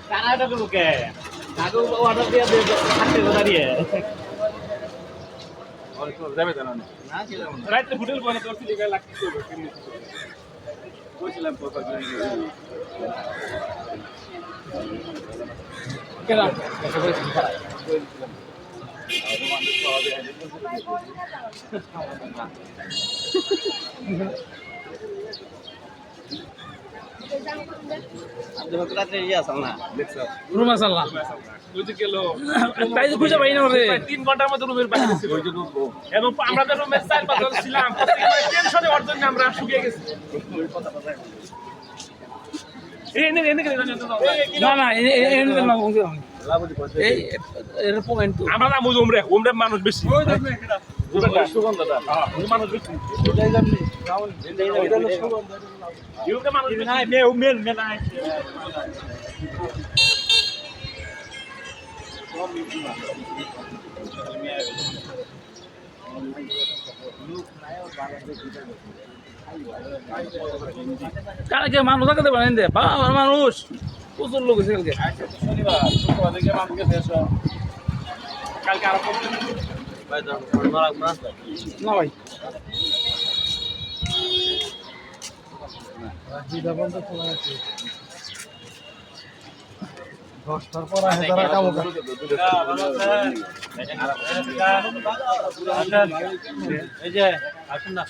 Canada তো কে আগু order দিয়ে থাকতে দাঁড়িয়ে और तो যাবে জানা না রাইট হোটেল বনে তো সিলি গায় লাগতে হবে কইছিলাম কথা কেন রুম আসাল্লাহ বুঝে গেল তাই তো খুঁজে পাই না রে 3 ঘন্টার মধ্যে রুমের বাইরে ছিল এবং আমরা তো রুমের 4-5 জন ছিলাম টেনশনে ওর জন্য আমরা শুকিয়ে গেছি না না এনে না এই এর পয়েন্ট আমরা না বুঝ উমরে মানুষ বেশি সুগন্ধটা মানুষ বেশি এটাই জানি গাউন এটা সুগন্ধ ইউকে মানুষ বেশি না মেল নাই কালকে মানুষ থাকতে পারেন দে মানুষ প্রচুর লোক আছে কালকে আরো না ভাই দশটার পর তারা কামো এই যে আসুন না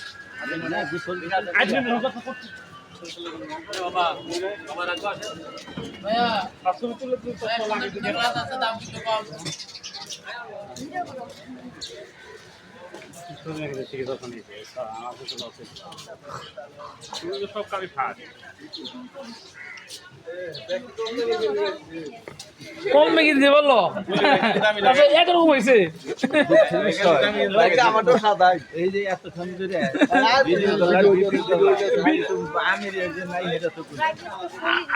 বাবা আমার আগে আসেন ভাইয়া আসলে তুলে আছে দাম কিছু কম সব কামি ফাট কম মেগি দিতে বললো একরকম হয়েছে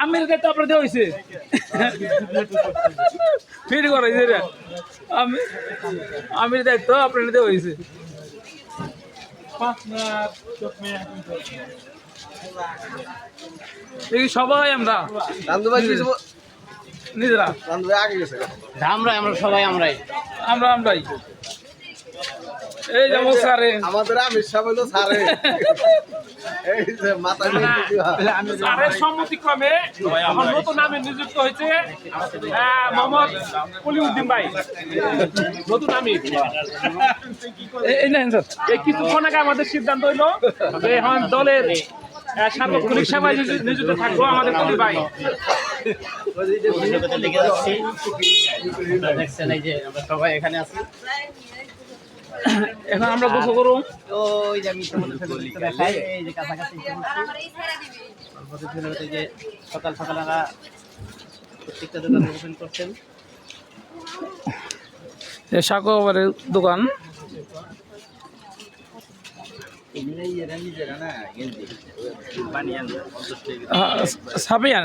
আমেরিকা তো আপনার দেওয়া হয়েছে ফির করাইছে আমির দায়িত্ব আপনার দেওয়া হয়েছে সবাই আমরা নিজেরা আমরাই এই যেমন স্যারে আমাদের আমির সাহেব হলো স্যারে এই যে মাথা স্যারের সম্মতিক্রমে এখন নতুন নামে নিযুক্ত হয়েছে মোহাম্মদ কলিউদ্দিন ভাই নতুন আমির এই না স্যার এই কিছুক্ষণ আগে আমাদের সিদ্ধান্ত হইলো যে এখন দলের সার্বক্ষণিক সেবায় নিযুক্ত থাকবো আমাদের কলি ভাই দেখছেন এই যে আমরা সবাই এখানে আছি এখন আমরা গোসল করব ওই যে আমি তোমাদের সাথে দেখাই এই যে কাছাকাছি যে সকাল সকাল আমরা প্রত্যেকটা দোকান ওপেন করছেন শাকবারের দোকান সাবিয়ান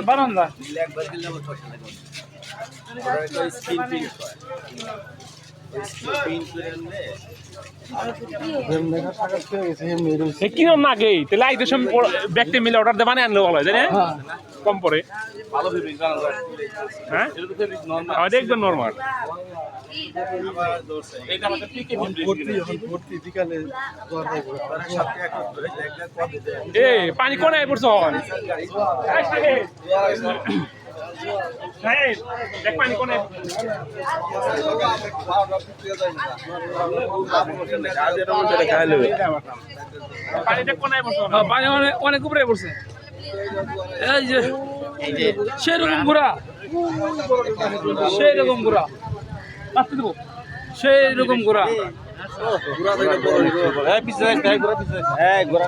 বারান্দা কিরম নাগে তাহলে আইতে সব ব্যক্তি মিলে অর্ডার দেবানে আনলে ভালো হয় জানে কম পরে হ্যাঁ একদম নর্মাল পানি কোনায় পড়ছ দেখ পানি কোনায় পানিটা কোনায় পড়ছ পানি অনেক উপরে পড়ছে এই যে সেরকম ঘোরা সেইরকম ঘোরা দেবো সেইরকম ঘোরা ঘোরা